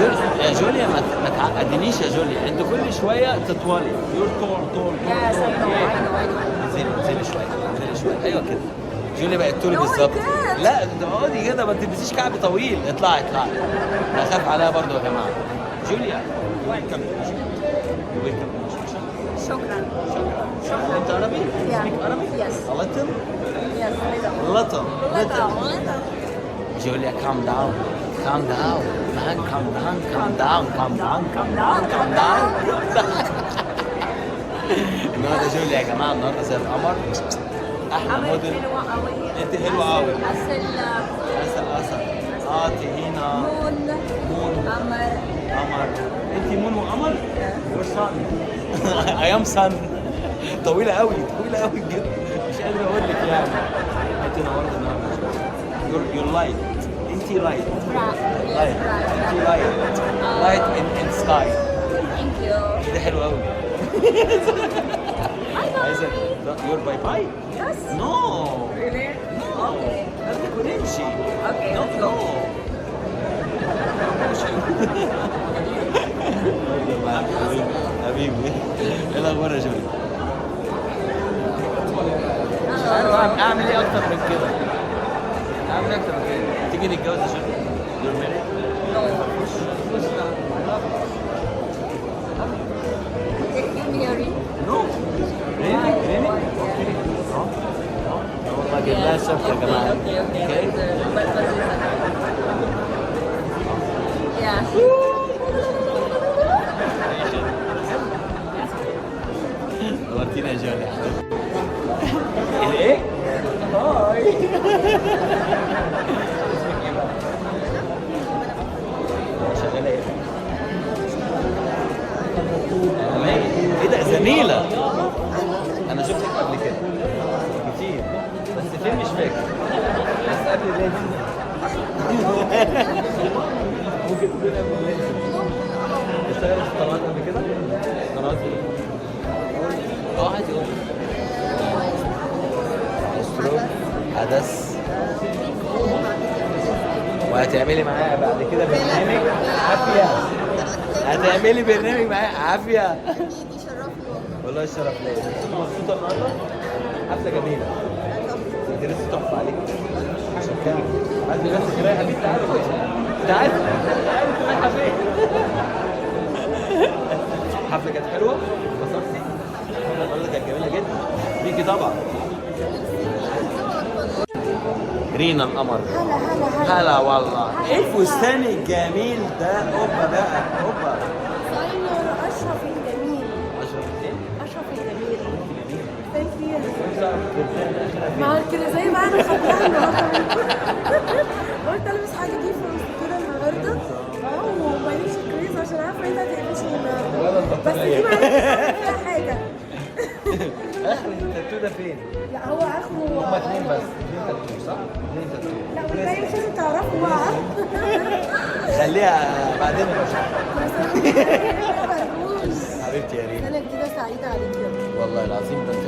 يا جوليا ما تعقدنيش يا جوليا، انت كل شويه تطولي. يور طول Yes, I know, I know, I know. انزلي شويه ايوه كده. جوليا بقت طولي No, I بالظبط. can't. لا انت اقعدي كده، ما تلبسيش كعب طويل. اطلعي بخاف عليها برضو يا جماعه. جوليا ويلكم. ويلكم. شكرا. انت عربي؟ Yeah. Speak عربي؟ Yes. A little? Yes, Little. little. Julia, calm down. Man, calm down. النهارده جوليا يا جماعه، النهارده زي القمر. احلى موديل. انت حلوه قوي. اسد. هنا. مون. قمر. انت مون وقمر؟ وصن. ايام صن. طويله قوي بجد. مش قادر اقول لك يعني. انت نورت النهارده. يور لايت. انت لايت. لايت ان سكاي. Thank you. ده حلو قوي. عايزه يور باي. Yes. نو. Really? Okay. خلينا نمشي. Okay, نو let's نو. go. حبيبي ايه الاخبار يا جولي؟ مش عارف اعمل ايه اكتر من كده. تيجي نتجوز يا جولي؟ يور ماريد؟ No. You married? نو. ريلي؟ والله جبناها شبكه يا جماعه. Okay. Yeah. نورتينا يا جولي. الايه؟ هاي. شغاله ايه؟ ايه ده زميله؟ انا شفتك قبل كده كتير بس فين مش فاكر. بس قبل اللينس. ممكن تكون قبل اللينس. اشتغلت في قنوات قبل كده؟ قنوات ايه؟ عادي استروك حدث. وهتعملي معايا بعد كده برنامج عافية. هتعملي برنامج معايا عافية. اكيد يشرفني والله الشرف ليا. انت مبسوطة النهارده؟ حفلة جميلة. انت لسه تحفة عليك. عشان كده عايز نفسك رايحة فين؟ تعالي رايحة فين؟ الحفلة كانت حلوة؟ انبسطتي؟ النهارده كانت جميلة جدا. ليكي طبعا. رينا القمر. هلا والله. ايه الفستان الجميل ده؟ اوبا بقى اوبا. ديزاينر اشرف الجميل. اشرف ايه؟ اشرف الجميل. ثانك يو. ما كده زي ما انا خدتها النهارده. قلت البس حاجه دي كده النهارده. وماليش كويس عشان عارفه انت هتقفشني النهارده. بس دي معلش فيها حاجه. اخر التاتو ده فين؟ لا هو اخره. هما اتنين بس. اتنين تاتو صح؟ اتنين تاتو. لا والباقي مش لازم تعرفوا بقى. خليها بعدين حبيبتي يا رينا. سنه جديده سعيده عليك يا والله العظيم ده انت